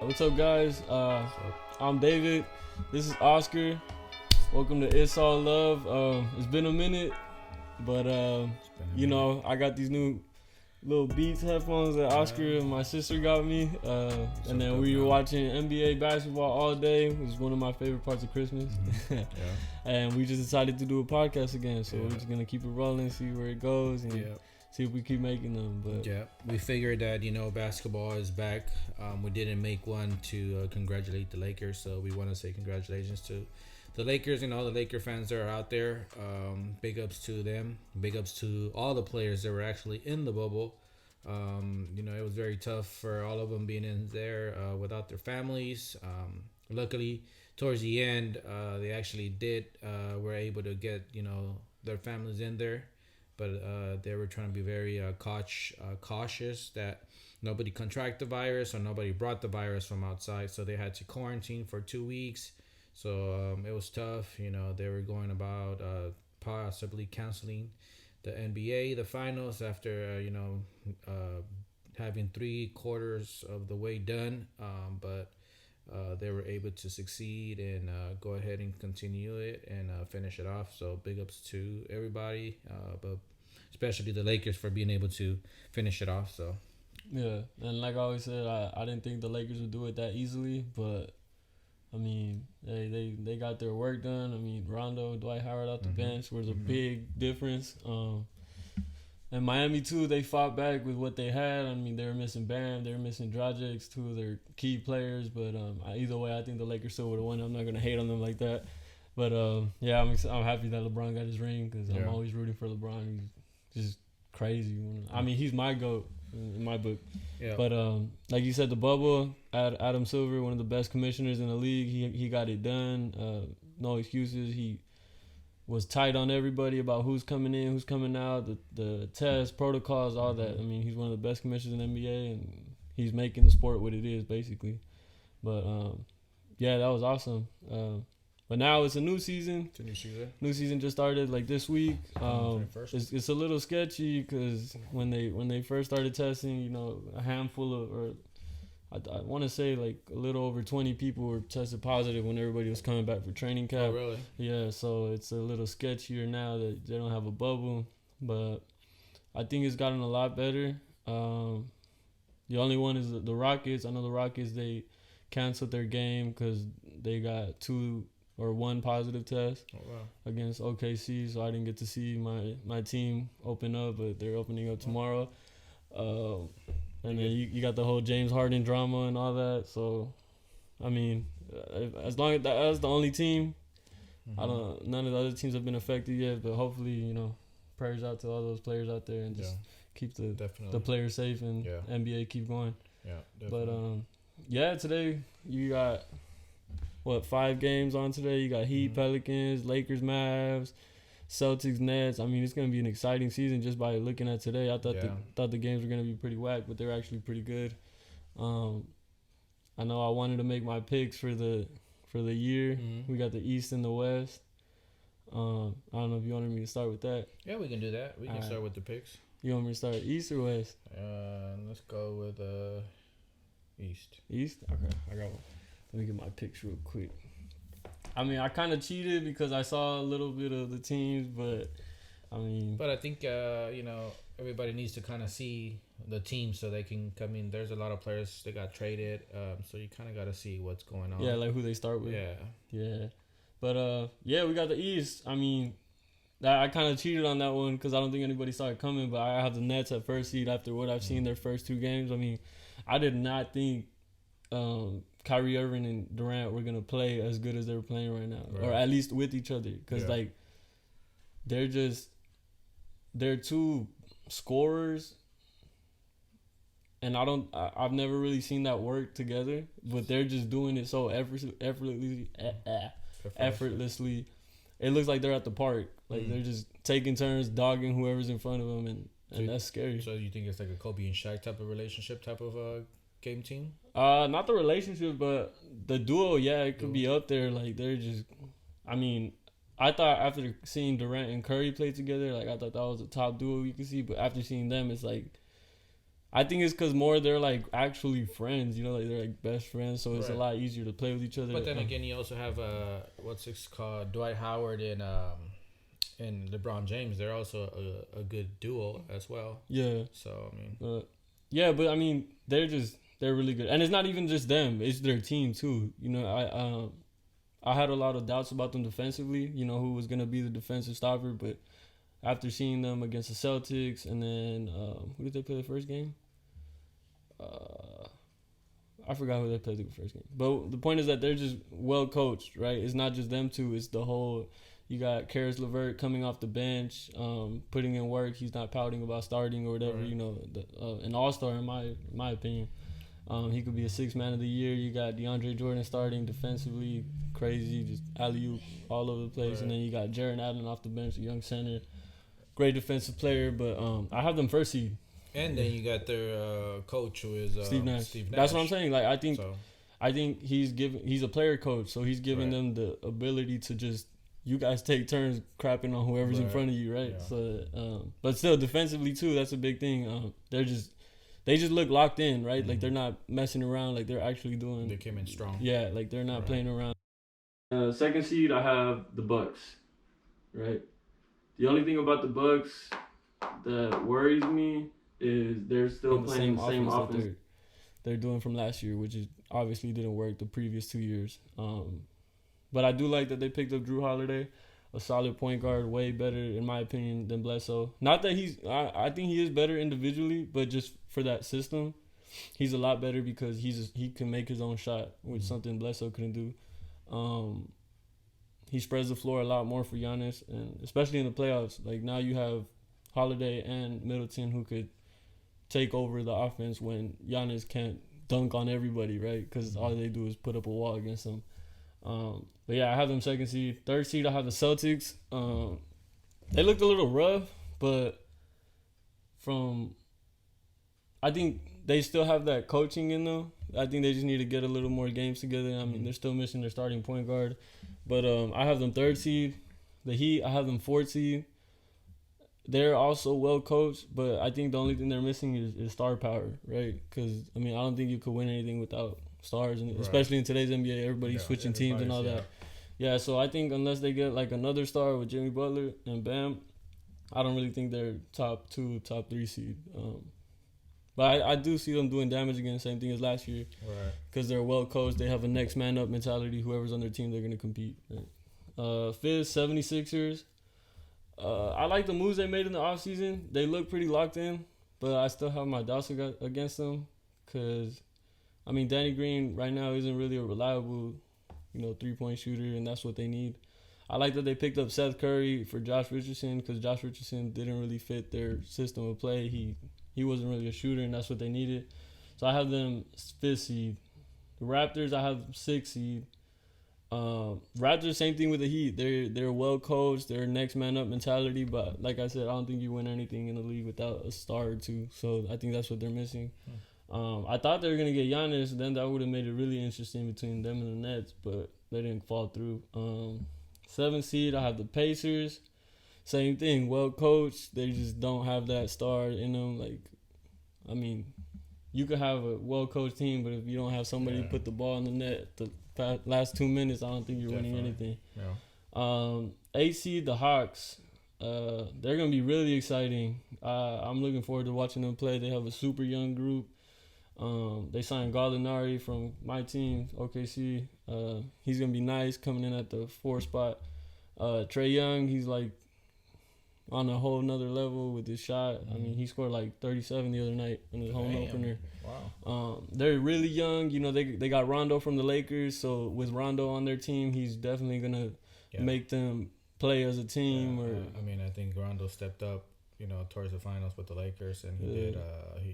What's up, guys? I'm David. This is Oscar. Welcome to It's All Love. It's been a minute, but I got these new little Beats headphones that Oscar and my sister got me. And then we were watching NBA basketball all day. It was one of my favorite parts of Christmas. Yeah. And we just decided to do a podcast again. So we're just gonna keep it rolling, see where it goes, and see if we keep making them. But we figured that basketball is back. We didn't make one to congratulate the Lakers, so we want to say congratulations to the Lakers and all the Laker fans that are out there. Big ups to them. Big ups to all the players that were actually in the bubble. It was very tough for all of them being in there without their families. Luckily, towards the end, they actually were able to get their families in there. But they were trying to be very cautious that nobody contract the virus or nobody brought the virus from outside. So they had to quarantine for 2 weeks. So it was tough. They were going about possibly canceling the NBA, the finals, after, having 3/4 of the way done. But they were able to succeed and go ahead and continue it and finish it off. So big ups to everybody, but especially the Lakers for being able to finish it off. So yeah, and like I always said, I didn't think the Lakers would do it that easily, but I mean, they got their work done. I mean, Rondo, Dwight Howard out the bench was a big difference. And Miami too, they fought back with what they had. I mean, they were missing Bam, they were missing Dragic, two of their key players. But either way, I think the Lakers still would have won. I'm not gonna hate on them like that. But I'm happy that LeBron got his ring because I'm always rooting for LeBron. He's just crazy. I mean, he's my GOAT in my book. Yeah. But like you said, the bubble, Adam Silver, one of the best commissioners in the league, he got it done. No excuses. He was tight on everybody about who's coming in, who's coming out, the tests, protocols, all that. I mean, he's one of the best commissioners in the NBA, and he's making the sport what it is, basically. But, that was awesome. But now it's a new season. It's a new season. New season just started like this week. It's a little sketchy because when they first started testing, a handful of, or I want to say like a little over 20 people were tested positive when everybody was coming back for training camp. Oh, really? Yeah, so it's a little sketchier now that they don't have a bubble. But I think it's gotten a lot better. The only one is the Rockets. I know the Rockets, they canceled their game because they got 2 or 1 positive test against OKC. So I didn't get to see my team open up, but they're opening up tomorrow. And then you got the whole James Harden drama and all that. So, I mean, as long as that's the only team, none of the other teams have been affected yet. But hopefully, prayers out to all those players out there and just keep the players safe and NBA keep going. Yeah, definitely. But today you got 5 games on today. You got Heat, Pelicans, Lakers, Mavs, Celtics, Nets. I mean, it's gonna be an exciting season just by looking at today. I thought the games were gonna be pretty whack, but they're actually pretty good. I know I wanted to make my picks for the year. We got the East and the West. I don't know if you wanted me to start with that. Yeah, we can do that. We can start with the picks. You want me to start East or West? Let's go with East. East? Okay, I got one. Let me get my picks real quick. I mean, I kind of cheated because I saw a little bit of the teams, but I mean... But I think, everybody needs to kind of see the team so they can come in. There's a lot of players that got traded, so you kind of got to see what's going on. Yeah, like who they start with. Yeah. But, we got the East. I mean, I kind of cheated on that one because I don't think anybody saw it coming, but I have the Nets at first seed after what I've seen their first 2 games. I mean, I did not think... Kyrie Irving and Durant were gonna play as good as they were playing right now, or at least with each other, because they're 2 scorers, and I've never really seen that work together, but they're just doing it so effortlessly. It looks like they're at the park, like they're just taking turns dogging whoever's in front of them, and that's scary. So you think it's like a Kobe and Shaq type of relationship, type of game team? Not the relationship, but the duo. Yeah, it could be up there. Like they're just. I mean, I thought after seeing Durant and Curry play together, like I thought that was the top duo you could see. But after seeing them, it's like I think it's because more they're like actually friends, you know, like they're like best friends, so it's a Right. lot easier to play with each other. But then again, you also have what's it called, Dwight Howard and LeBron James. They're also a good duo as well. Yeah. So I mean, Yeah, but I mean, they're really good, and it's not even just them; it's their team too. You know, I had a lot of doubts about them defensively. You know, who was gonna be the defensive stopper, but after seeing them against the Celtics, and then who did they play the first game? I forgot who they played the first game. But the point is that they're just well coached, right? It's not just them two; it's the whole. You got Karis LeVert coming off the bench, putting in work. He's not pouting about starting or whatever. Right. You know, an all-star in my opinion. He could be a sixth man of the year. You got DeAndre Jordan starting defensively, crazy, just alley-oop all over the place. Right. And then you got Jaron Allen off the bench, a young center, great defensive player. But I have them first seed. and then you got their coach who is Steve Nash. Steve Nash. That's what I'm saying. Like I think So, he's a player coach, so he's giving Right. them the ability to just you guys take turns crapping on whoever's in Right. front of you, right? Yeah. So, but still defensively too, that's a big thing. They just look locked in, right? Like Mhm. they're not messing around, like they're actually doing. they came in strong. Yeah, like they're not Right. playing around. Second seed, I have the Bucks, right? The only thing about the Bucks that worries me is they're still playing the same offense that they're doing from last year, which is obviously didn't work the previous 2 years. But I do like that they picked up Drew Holiday, a solid point guard, way better in my opinion than Bledsoe. Not that I think he is better individually, but just for that system, he's a lot better because he can make his own shot, which something Bledsoe couldn't do. He spreads the floor a lot more for Giannis, and especially in the playoffs. Like now you have Holiday and Middleton who could take over the offense when Giannis can't dunk on everybody, right? Because all they do is put up a wall against them. But yeah, I have them second seed. Third seed, I have the Celtics. They looked a little rough, but I think they still have that coaching in them. I think they just need to get a little more games together. I mean, they're still missing their starting point guard. But I have them third seed. The Heat, I have them fourth seed. They're also well coached, but I think the only thing they're missing is star power, right? Because, I mean, I don't think you could win anything without stars, and Right. especially in today's NBA, everybody's switching teams and all that. Yeah, so I think unless they get like another star with Jimmy Butler and Bam, I don't really think they're top 2, top 3 seed. But I do see them doing damage again, same thing as last year, Right. because they're well coached. They have a next man up mentality. Whoever's on their team, they're going to compete. Right? Fifth, 76ers. I like the moves they made in the offseason. They look pretty locked in, but I still have my doubts against them because, I mean, Danny Green right now isn't really a reliable, three-point shooter, and that's what they need. I like that they picked up Seth Curry for Josh Richardson because Josh Richardson didn't really fit their system of play. He wasn't really a shooter, and that's what they needed. So I have them fifth seed. The Raptors, I have sixth seed. Raptors, same thing with the Heat. They're well coached. They're next man up mentality, but like I said, I don't think you win anything in the league without a star or two. So I think that's what they're missing. I thought they were gonna get Giannis, then that would have made it really interesting between them and the Nets, but they didn't fall through. Seventh seed, I have the Pacers. Same thing, well coached. They just don't have that star in them. Like, I mean, you could have a well coached team, but if you don't have somebody to put the ball in the net the last 2 minutes, I don't think you're winning anything. Yeah. 8 seed, the Hawks. They're gonna be really exciting. I'm looking forward to watching them play. They have a super young group. They signed Gallinari from my team, OKC. He's gonna be nice coming in at the 4 spot. Trae Young, he's like on a whole nother level with his shot. I mean, he scored like 37 the other night in his home opener. Wow. They're really young. They got Rondo from the Lakers, so with Rondo on their team, he's definitely gonna make them play as a team. I mean, I think Rondo stepped up, towards the finals with the Lakers, and he did.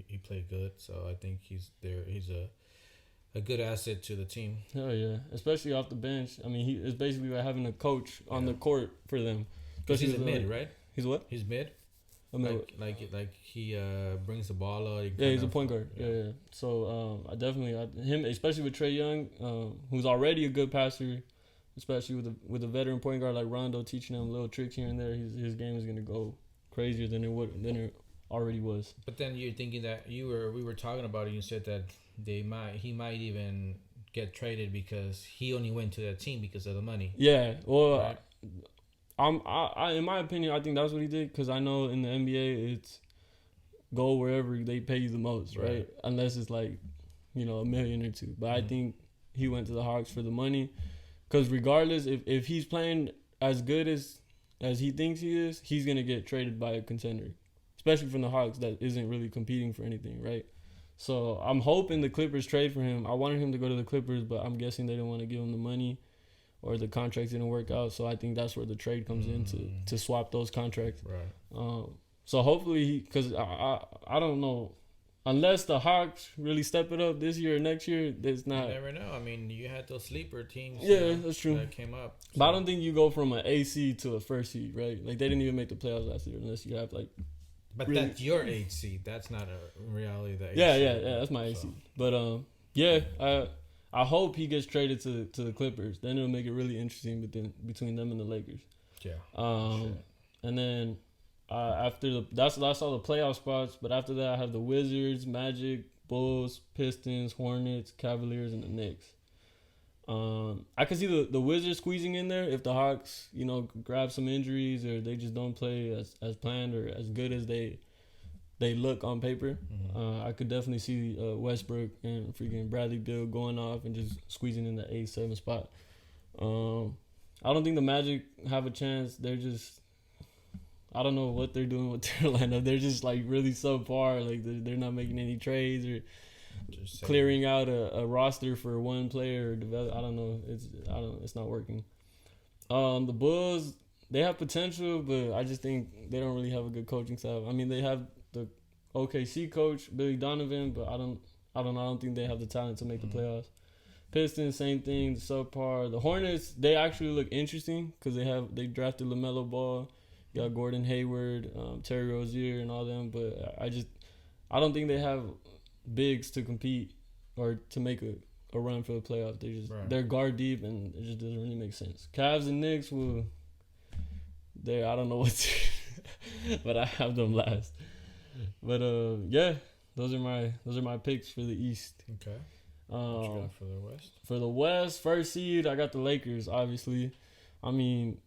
He played good, so I think he's there. He's a good asset to the team. Hell yeah, especially off the bench. I mean, it's basically like having a coach on the court for them. Because he's a mid, right? He's what? He's mid. I mean, Like he brings the ball out. Yeah, he's a point guard. Yeah. So I definitely him, especially with Trae Young, who's already a good passer, especially with a veteran point guard like Rondo teaching him little tricks here and there. His game is gonna go crazier than it already was. But then you're thinking that we were talking about it. You said that he might even get traded because he only went to that team because of the money. Yeah, well, Right. I in my opinion, I think that's what he did because I know in the NBA it's go wherever they pay you the most, right? Unless it's like, $1 million or two. But I think he went to the Hawks for the money because regardless, if he's playing as good as he thinks he is, he's gonna get traded by a contender, especially from the Hawks that isn't really competing for anything, right? So I'm hoping the Clippers trade for him. I wanted him to go to the Clippers, but I'm guessing they didn't want to give him the money, or the contracts didn't work out. So I think that's where the trade comes in to swap those contracts. Right. So hopefully, because I don't know, unless the Hawks really step it up this year or next year, there's not. You never know. I mean, you had those sleeper teams. Yeah, that's true. That came up. So. But I don't think you go from an AC to a first seed, right? Like they didn't even make the playoffs last year unless you have like. But really, that's your 8 seed. That's not a reality. That yeah, that's my 8 seed. But I hope he gets traded to the Clippers. Then it'll make it really interesting between them and the Lakers. Yeah. And then after that's all the playoff spots. But after that, I have the Wizards, Magic, Bulls, Pistons, Hornets, Cavaliers, and the Knicks. I can see the Wizards squeezing in there if the Hawks, grab some injuries or they just don't play as planned or as good as they look on paper. I could definitely see Westbrook and freaking Bradley Beal going off and just squeezing in the 8-7 spot. I don't think the Magic have a chance. They're just, I don't know what they're doing with their lineup. They're just like really subpar. Like they're not making any trades or clearing out a roster for one player or develop. I don't know. It's not working. The Bulls, they have potential, but I just think they don't really have a good coaching staff. I mean, they have the OKC coach Billy Donovan, but I don't think they have the talent to make the playoffs. Pistons, same thing, the subpar. The Hornets, they actually look interesting because they drafted LaMelo Ball, got Gordon Hayward, Terry Rozier, and all them. But I don't think they have bigs to compete or to make a run for the playoffs. They're guard deep, and it just doesn't really make sense. Cavs and Knicks I don't know what to, but I have them last. But those are my picks for the East. Okay. What you got for the West? For the West, first seed, I got the Lakers. Obviously, I mean,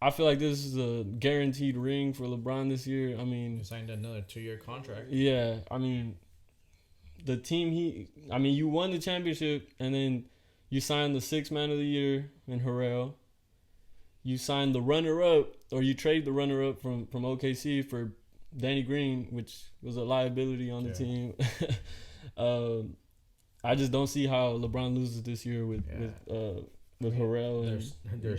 I feel like this is a guaranteed ring for LeBron this year. I mean, he signed another 2-year contract. Yeah, I mean, the team you won the championship, and then you signed the 6th man of the year in Harrell. You signed the runner-up, or you trade the runner-up from OKC for Danny Green, which was a liability on the team. I just don't see how LeBron loses this year with Harrell. They're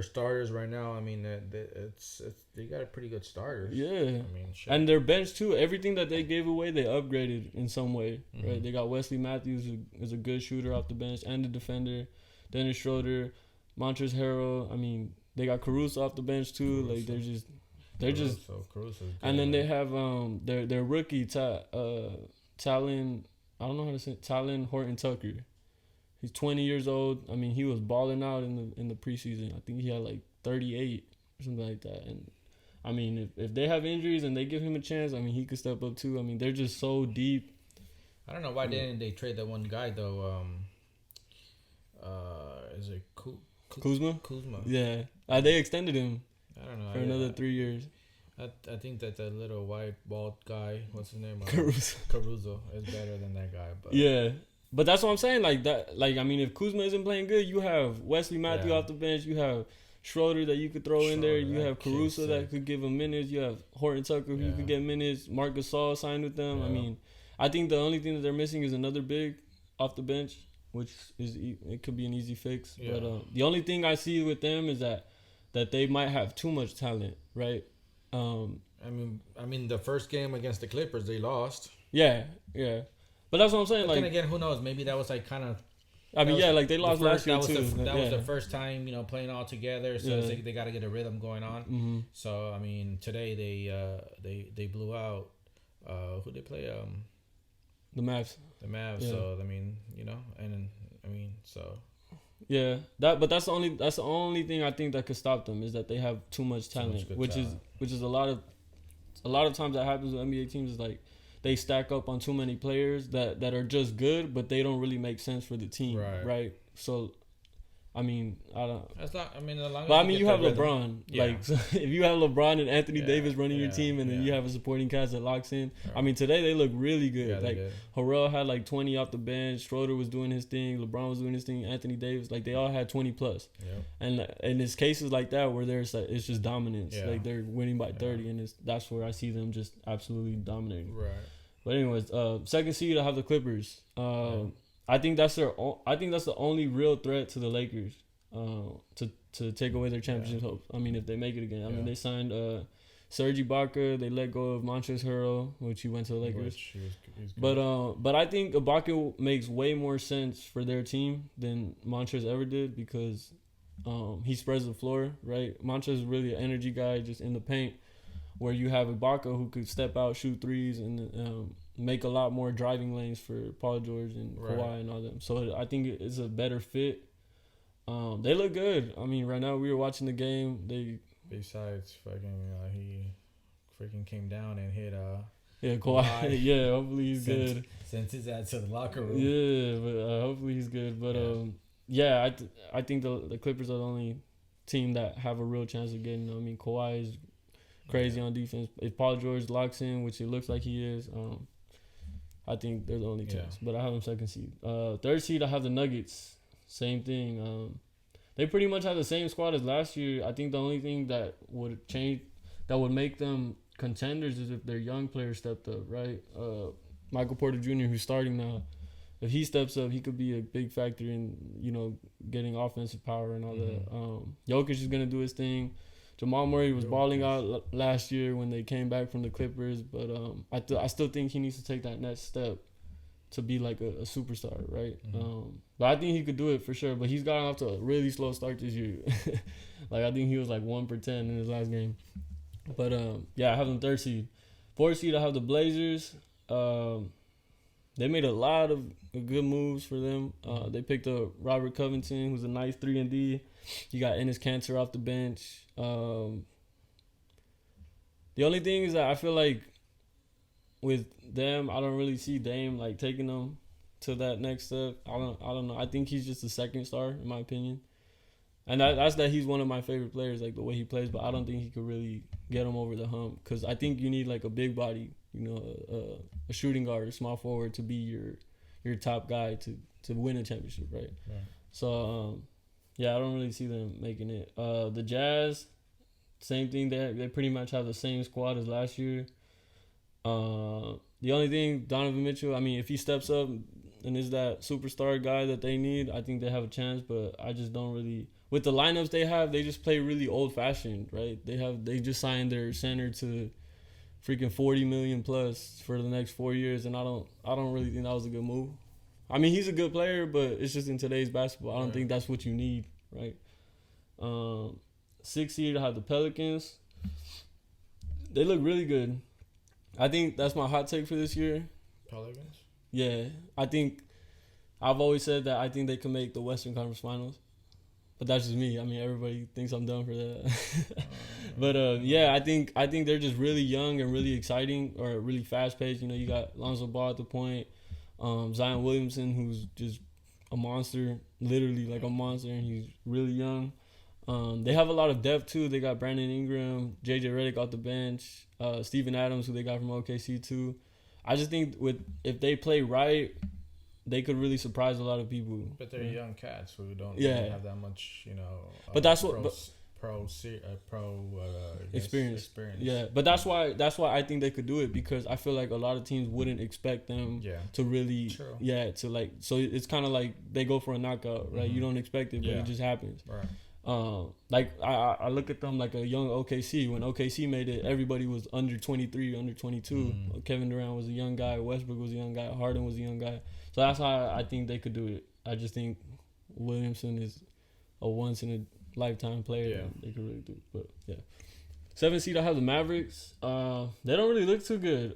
starters right now. I mean, they got pretty good starters. Yeah, I mean, shit. And their bench too. Everything that they gave away, they upgraded in some way. Right? They got Wesley Matthews, who is a good shooter off the bench and a defender. Dennis Schroeder, Montrezl Harrell. I mean, they got Caruso off the bench too. Like they're just. And then they have their rookie Talon. I don't know how to say it, Talon Horton Tucker. He's 20 years old. I mean, he was balling out in the preseason. I think he had like 38 or something like that. And I mean, if they have injuries and they give him a chance, I mean, he could step up too. I mean, they're just so deep. I don't know why didn't they trade that one guy though. Is it Kuzma? Kuzma. Yeah, they extended him. I don't know for another 3 years. I think that the little white bald guy, what's his name? Caruso is better than that guy. But yeah. But that's what I'm saying. Like that. Like I mean, if Kuzma isn't playing good, you have Wesley Matthews off the bench. You have Schroeder that you could throw in there. You have Caruso that could give him minutes. You have Horton Tucker who could get minutes. Marc Gasol signed with them. Yeah. I mean, I think the only thing that they're missing is another big off the bench, which it could be an easy fix. Yeah. But the only thing I see with them is that they might have too much talent, right? I mean, the first game against the Clippers, they lost. Yeah. But that's what I'm saying. But then again, who knows? Maybe that was like kind of. I mean, like they lost last year too. That was the first time, playing all together. So it's like they got to get a rhythm going on. Mm-hmm. So I mean, today they blew out. Who they play? The Mavs. Yeah. So I mean, so. Yeah, but that's the only thing I think that could stop them is that they have too much talent, which is a lot of a lot of times that happens with NBA teams is like they stack up on too many players that are just good, but they don't really make sense for the team, right? So, I mean, I don't. That's not. I mean, as long as But I mean, you have rhythm. LeBron. Yeah. Like, so if you have LeBron and Anthony Davis running your team, and then you yeah. have a supporting cast that locks in. Right. I mean, today they look really good. Yeah, like did. Harrell had like 20 off the bench. Schroeder was doing his thing. LeBron was doing his thing. Anthony Davis, like they all had 20 plus. Yep. And it's cases like that where there's like, it's just dominance. Yeah. Like they're winning by 30, and that's where I see them just absolutely dominating. Right. But anyways, second seed I have the Clippers. I think that's I think that's the only real threat to the Lakers. To take away their championship hopes. I mean, if they make it again. I mean, they signed Serge Ibaka. They let go of Montrezl Harrell, which he went to the Lakers. He's But I think Ibaka makes way more sense for their team than Montrezl ever did because he spreads the floor, right? Montrezl is really an energy guy just in the paint, where you have Ibaka who could step out, shoot threes, and make a lot more driving lanes for Paul George and Kawhi and all them. So I think it's a better fit. They look good. I mean, right now we were watching the game. Besides fucking, he freaking came down and hit Kawhi. Yeah, hopefully he's good. Sent his ass to the locker room. Yeah, but hopefully he's good. But I think the Clippers are the only team that have a real chance of getting. I mean, Kawhi is crazy on defense. If Paul George locks in, which it looks like he is, I think they're the only chance. But I have them second seed. Third seed, I have the Nuggets. Same thing. They pretty much have the same squad as last year. I think the only thing that would change, that would make them contenders, is if their young players stepped up, right? Michael Porter Jr., who's starting now, if he steps up, he could be a big factor in, getting offensive power and all that. Jokic is going to do his thing. Jamal Murray was balling out last year when they came back from the Clippers, but I still think he needs to take that next step to be like a superstar, right? But I think he could do it for sure. But he's gotten off to a really slow start this year. Like I think he was like 1 for 10 in his last game. But I have them third seed. Fourth seed, I have the Blazers. They made a lot of good moves for them. They picked up Robert Covington, who's a nice 3-and-D. You got Enes Kanter off the bench. The only thing is that I feel like with them, I don't really see Dame like taking them to that next step. I don't know. I think he's just a second star in my opinion, and that's that he's one of my favorite players, like the way he plays. But I don't think he could really get him over the hump because I think you need like a big body, a shooting guard, a small forward to be your top guy to win a championship, right? So I don't really see them making it. The Jazz, same thing. They pretty much have the same squad as last year. The only thing, Donovan Mitchell, I mean, if he steps up and is that superstar guy that they need, I think they have a chance. But I just don't really, with the lineups they have, they just play really old fashioned, right? They just signed their center to freaking $40 million plus for the next 4 years, and I don't really think that was a good move. I mean, he's a good player, but it's just in today's basketball, I don't think that's what you need, right? Sixth seed, I have the Pelicans. They look really good. I think that's my hot take for this year. Pelicans? Yeah. I've always said that I think they can make the Western Conference Finals. But that's just me. I mean, everybody thinks I'm done for that. But, I think they're just really young and really exciting, or really fast-paced. You got Lonzo Ball at the point. Zion Williamson, who's just a monster, literally like a monster, and he's really young. They have a lot of depth, too. They got Brandon Ingram, J.J. Redick off the bench, Steven Adams, who they got from OKC, too. I just think if they play right, they could really surprise a lot of people. But they're young cats who don't really have that much, but that's what experience. Yeah, but that's why I think they could do it, because I feel like a lot of teams wouldn't expect them to really to like, so it's kind of like they go for a knockout, right? You don't expect it, but it just happens. Right. Like I look at them like a young OKC. When OKC made it, everybody was under 23, under 22. Kevin Durant was a young guy. Westbrook was a young guy. Harden was a young guy. So that's how I think they could do it. I just think Williamson is a once in a lifetime player. And they could really do it. But yeah. 7th seed, I have the Mavericks. They don't really look too good.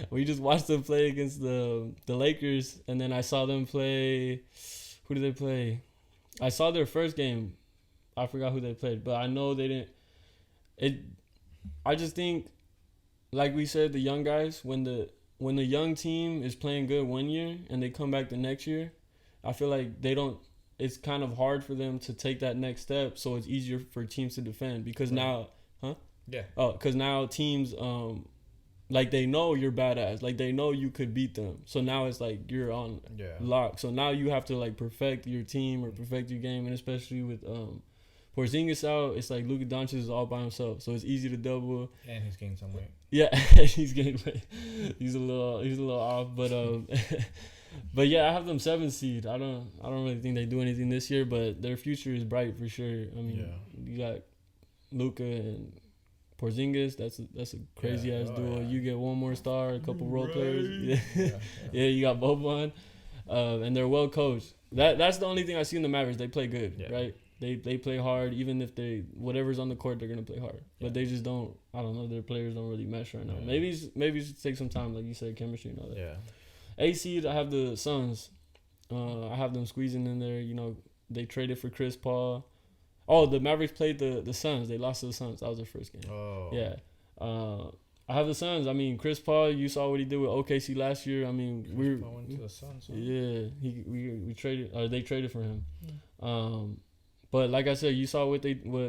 We just watched them play against the Lakers, and then I saw them play. Who did they play? I saw their first game. I forgot who they played, but I know they didn't. I just think like we said, the young guys, when the young team is playing good one year and they come back the next year, I feel like they don't. It's kind of hard for them to take that next step, so it's easier for teams to defend because now, Yeah. Oh, because now teams like they know you're badass, like they know you could beat them. So now it's like you're on lock. So now you have to like perfect your team or perfect your game, and especially with Porzingis out, it's like Luka Doncic is all by himself, so it's easy to double. And he's gained some weight. Yeah, he's getting weight. He's a little off, but but yeah, I have them 7th seed. I don't really think they do anything this year, but their future is bright for sure. I mean, you got Luka and Porzingis. That's a crazy ass duo. Yeah. You get one more star, a couple role players. Yeah, you got Boban, and they're well coached. That's the only thing I see in the Mavericks. They play good, right? They play hard. Even if whatever's on the court, they're gonna play hard. But they just don't. I don't know. Their players don't really mesh right now. Maybe it should take some time, like you said, chemistry and all that. Yeah. A seed, I have the Suns. I have them squeezing in there. You know, they traded for Chris Paul. Oh, the Mavericks played the Suns. They lost to the Suns. That was their first game. Oh. Yeah. I have the Suns. I mean, Chris Paul, you saw what he did with OKC last year. I mean, Chris Paul went to the Suns. Huh? Yeah, we traded, or they traded for him. But like I said, you saw what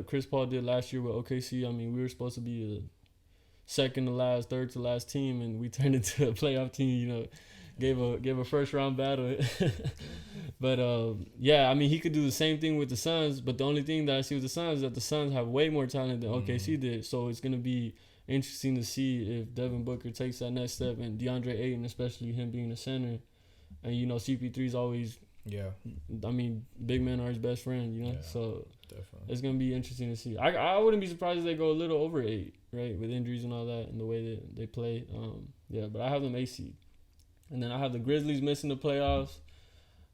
Chris Paul did last year with OKC. I mean, we were supposed to be a second to last, third to last team, and we turned into a playoff team. You know, gave a first round battle. But yeah, I mean, he could do the same thing with the Suns. But the only thing that I see with the Suns is that the Suns have way more talent than OKC did. So it's gonna be interesting to see if Devin Booker takes that next step, and DeAndre Ayton, especially him being the center, and you know CP3's always. Yeah, I mean, big men are his best friend, you know. So definitely, it's gonna be interesting to see. I wouldn't be surprised if they go a little over 8, right, with injuries and all that, and the way that they play. Yeah, but I have them 8 seed, and then I have the Grizzlies missing the playoffs.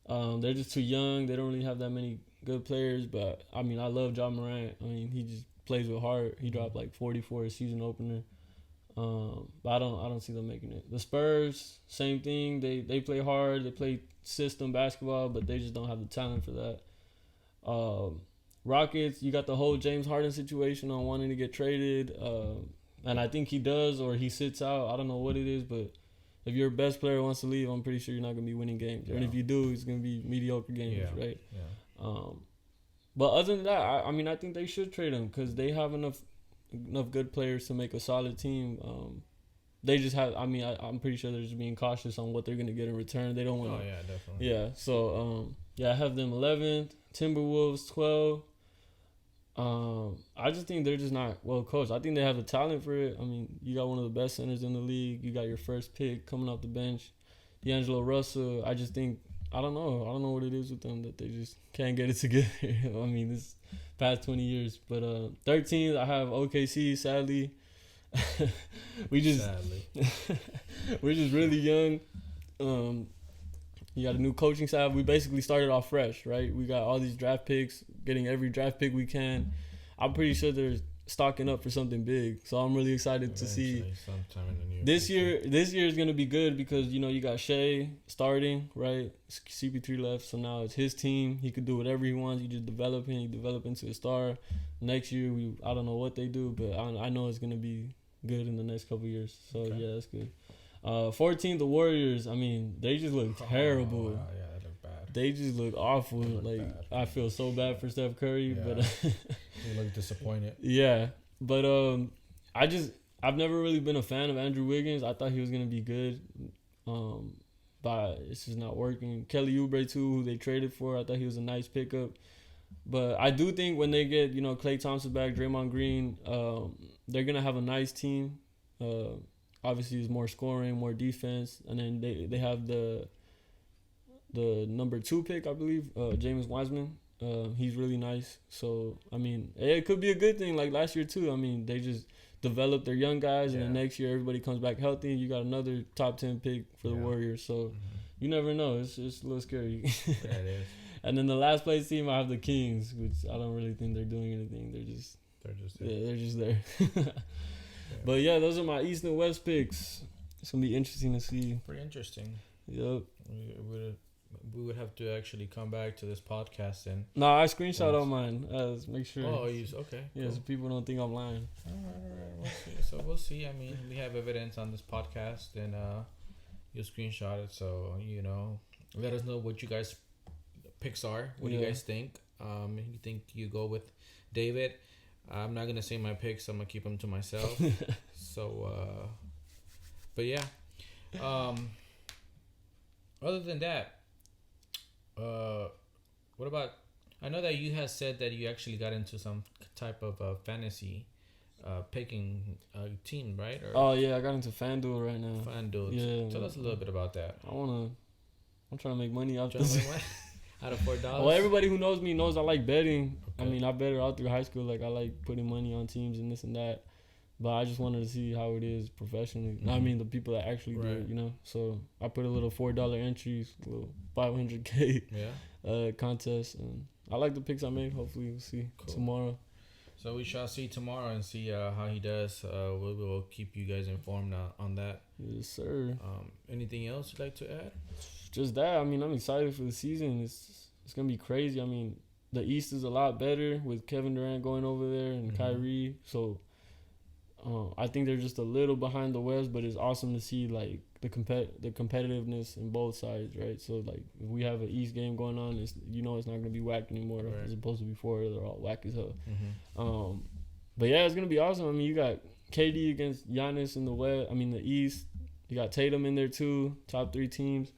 They're just too young. They don't really have that many good players. But I mean, I love Ja Morant. I mean, he just plays with heart. He dropped like 40 for a season opener. But I don't see them making it. The Spurs, same thing. They play hard. They play system basketball, but they just don't have the talent for that. Rockets, you got the whole James Harden situation on wanting to get traded, and I think he does, or he sits out. I don't know what it is, but if your best player wants to leave, I'm pretty sure you're not gonna be winning games. And if you do, it's gonna be mediocre games, right? Yeah. But other than that, I mean, I think they should trade him because they have enough good players to make a solid team. They just have. I mean, I'm pretty sure they're just being cautious on what they're gonna get in return. They don't want. Oh yeah, definitely. Yeah. So I have them 11th, Timberwolves 12. I just think they're just not well coached. I think they have the talent for it. I mean, you got one of the best centers in the league. You got your first pick coming off the bench, D'Angelo Russell. I just think I don't know what it is with them that they just can't get it together. I mean, this past 20 years. But 13th, I have OKC. Sadly, we're just really young. You got a new coaching staff. We basically started off fresh, right? We got all these draft picks, getting every draft pick we can. I'm pretty sure they're stocking up for something big. So I'm really excited to see. Sometime in the near future. This year is going to be good because, you know, you got Shea starting, right? CP3 left, so now it's his team. He could do whatever he wants. You just develop him. You develop into a star. Next year, I don't know what they do, but I know it's going to be good in the next couple of years. So, yeah, that's good. 14th, the Warriors. I mean, they just look terrible. Wow, yeah, they look bad. They just look awful. Like bad. I feel so bad for Steph Curry, but they look disappointed. Yeah, but I've never really been a fan of Andrew Wiggins. I thought he was gonna be good, but it's just not working. Kelly Oubre too, who they traded for. I thought he was a nice pickup, but I do think when they get Klay Thompson back, Draymond Green, they're gonna have a nice team. Obviously, there's more scoring, more defense, and then they have the number 2 pick, I believe, James Wiseman. He's really nice. So, I mean, it could be a good thing like last year, too. I mean, they just develop their young guys, and then next year everybody comes back healthy. You got another top 10 pick for the Warriors. So, you never know. It's a little scary. Yeah, it is. And then the last place team, I have the Kings, which I don't really think they're doing anything. They're just there. Yeah, they're just there. But yeah, those are my East and West picks. It's gonna be interesting to see. Pretty interesting. Yep. We would have to actually come back to this podcast and. No, I screenshot on mine. Make sure. Oh, okay. Yeah, cool. So people don't think I'm lying. All right. we'll see. So we'll see. I mean, we have evidence on this podcast, and you'll screenshot it. So let us know what you guys picks are. What do you guys think? You think you go with David? I'm not gonna say my picks. I'm gonna keep them to myself. So, but yeah. Other than that, what about? I know that you had said that you actually got into some type of fantasy picking team, right? Oh yeah, I got into FanDuel right now. FanDuel. Yeah. Tell us a little bit about that. I'm trying to make money out this. this. Out of $4. Well, everybody who knows me knows I like betting. Okay. I mean, I betted all through high school. Like, I like putting money on teams and this and that. But I just wanted to see how it is professionally. Mm-hmm. I mean, the people that actually do it, So I put a little $4 entries, a little $500K contest. And I like the picks I made. Hopefully, we'll see tomorrow. So we shall see tomorrow and see how he does. We will keep you guys informed on that. Yes, sir. Anything else you'd like to add? Just that. I mean, I'm excited for the season. It's gonna be crazy. I mean, the East is a lot better with Kevin Durant going over there and Kyrie. So I think they're just a little behind the West, but it's awesome to see like the competitiveness in both sides, right? So like if we have an East game going on, it's not gonna be whack anymore as opposed to before they're all whack as hell. But yeah, it's gonna be awesome. I mean, you got KD against Giannis in the West. I mean, the East. You got Tatum in there too. Top 3 teams.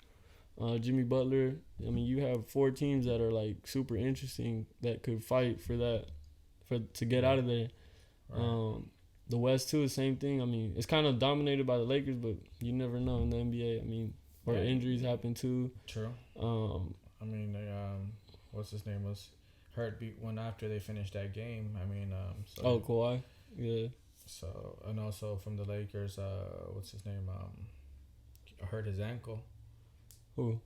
Jimmy Butler. I mean, you have 4 teams that are like super interesting that could fight to get out of there. Right. The West too, the same thing. I mean, it's kind of dominated by the Lakers, but you never know in the NBA. I mean, where injuries happen too. True. I mean, what's his name was hurt one after they finished that game. I mean, Kawhi. Yeah. So and also from the Lakers, what's his name? Hurt his ankle. Who?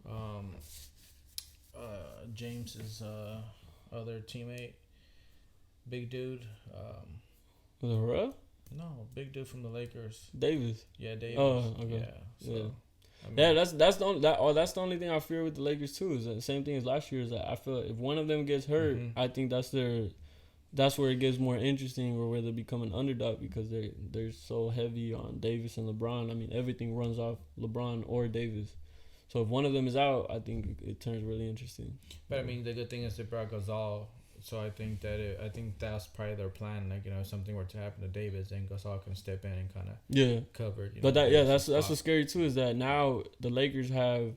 James's other teammate, big dude. Was it Russ? No, big dude from the Lakers. Davis. Yeah, Davis. Oh, okay. Yeah. So, yeah. I mean, that's the only thing I fear with the Lakers too. Is the same thing as last year. Is that I feel if one of them gets hurt, I think that's where it gets more interesting, or where they become an underdog because they're so heavy on Davis and LeBron. I mean, everything runs off LeBron or Davis. So if one of them is out, I think it turns really interesting. But I mean, the good thing is they brought Gasol, so I think that's probably their plan. Like if something were to happen to Davis, then Gasol can step in and kind of cover. But that's what's scary too, is that now the Lakers have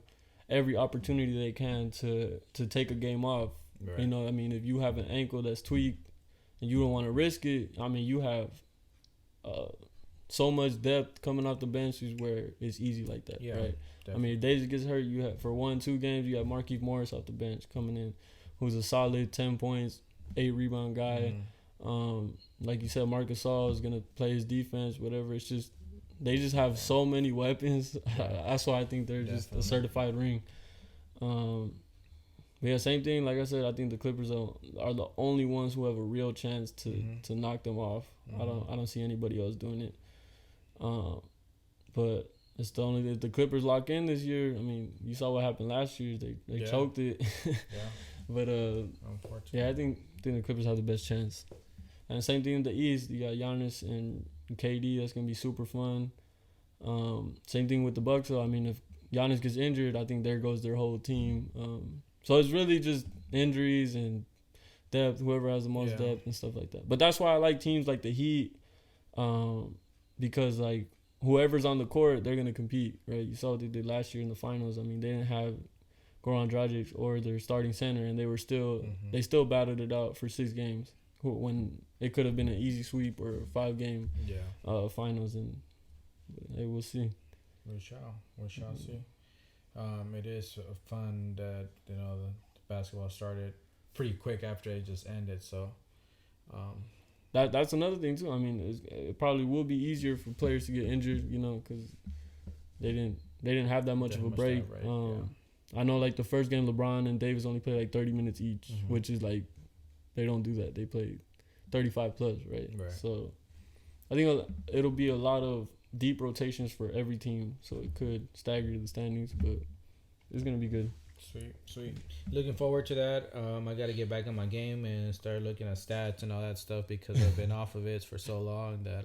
every opportunity they can to take a game off. Right. I mean, if you have an ankle that's tweaked and you don't want to risk it, I mean, you have so much depth coming off the bench is where it's easy like that, right? Definitely. I mean, if Davis gets hurt, you have for 1-2 games, you have Markieff Morris off the bench coming in, who's a solid 10 points, 8 rebound guy. Like you said, Marc Gasol is gonna play his defense, whatever. It's just they just have so many weapons. That's why I think they're just a certified ring. But yeah, same thing. Like I said, I think the Clippers are the only ones who have a real chance to knock them off. I don't see anybody else doing it. But it's the only if the Clippers lock in this year. I mean, you saw what happened last year. They choked it. But I think the Clippers have the best chance. And same thing in the East. You got Giannis and KD. That's gonna be super fun. Same thing with the Bucks. So I mean, if Giannis gets injured, I think there goes their whole team. So it's really just injuries and depth. Whoever has the most depth and stuff like that. But that's why I like teams like the Heat, because like whoever's on the court, they're gonna compete, right? You saw what they did last year in the finals. I mean, they didn't have Goran Dragic or their starting center, and they were still they still battled it out for 6 games when it could have been an easy sweep or a 5-game finals. And hey, we'll see. We shall see. It is fun that the basketball started pretty quick after it just ended. So that's another thing too. I mean, it probably will be easier for players to get injured, because they didn't have that much of a break. I know like the first game, LeBron and Davis only played like 30 minutes each, which is like they don't do that. They play 35 plus, right? So I think it'll be a lot of deep rotations for every team, so it could stagger the standings, but it's gonna be good. Sweet. Looking forward to that. I got to get back on my game and start looking at stats and all that stuff because I've been off of it for so long that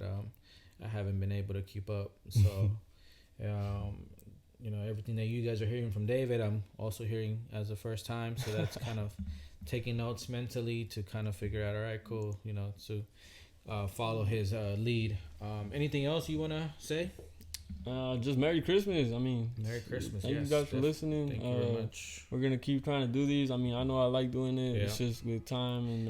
I haven't been able to keep up. So, everything that you guys are hearing from David, I'm also hearing as the first time. So that's kind of taking notes mentally to kind of figure out, all right, cool, to follow his lead. Anything else you want to say? Just Merry Christmas. I mean, Merry Christmas. Thank you guys for listening. Thank you very much. We're gonna keep trying to do these. I mean, I know I like doing it. Yeah. It's just with time and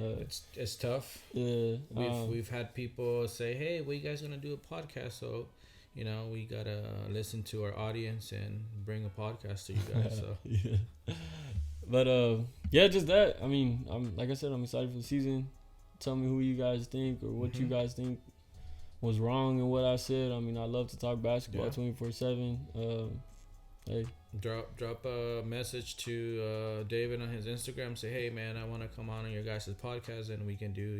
it's tough. Yeah. We've had people say, "Hey, we guys gonna do a podcast?" So, we gotta listen to our audience and bring a podcast to you guys. So yeah. But just that. I mean, like I said, I'm excited for the season. Tell me who you guys think or what you guys think was wrong in what I said. I mean, I love to talk basketball 24/7. Hey, drop a message to David on his Instagram. Say, hey man, I want to come on your guys' podcast, and we can do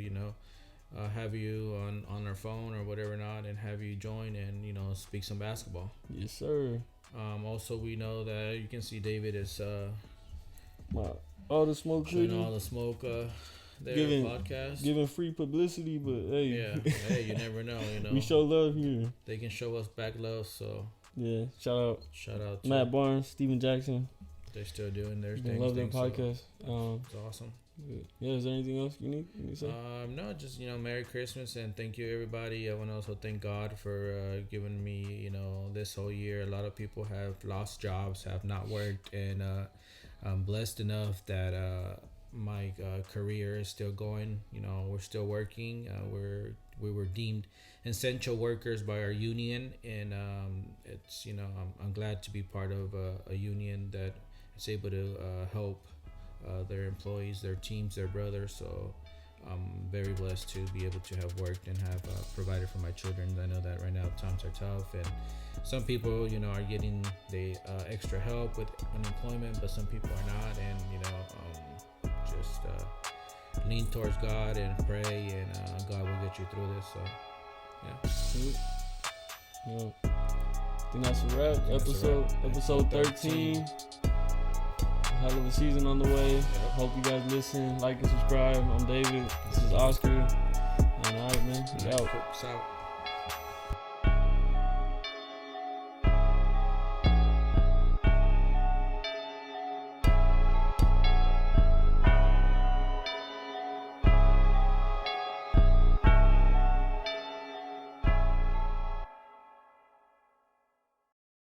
have you on our phone or whatever not, and have you join and speak some basketball. Yes sir. Also, we know that you can see David is all the smoke, all the smoke. Giving free publicity, but hey, you never know. We show love here. They can show us back love, so yeah. Shout out to Matt Barnes, Steven Jackson. They're still doing their thing. Love their podcast. It's awesome. Yeah, is there anything else you need to say? No, just Merry Christmas and thank you everybody. I want to also thank God for giving me this whole year. A lot of people have lost jobs, have not worked, and I'm blessed enough that my career is still going. We're still working. We were deemed essential workers by our union, and it's I'm glad to be part of a union that is able to help their employees, their teams, their brothers. So I'm very blessed to be able to have worked and have provided for my children. I know that right now times are tough, and some people are getting the extra help with unemployment, but some people are not, and just lean towards God and pray, and God will get you through this. So yeah. I think that's a wrap. Episode 13. Hell of a season on the way. Hope you guys listen, like, and subscribe. I'm David. This is Oscar. And alright, man. We out. Out.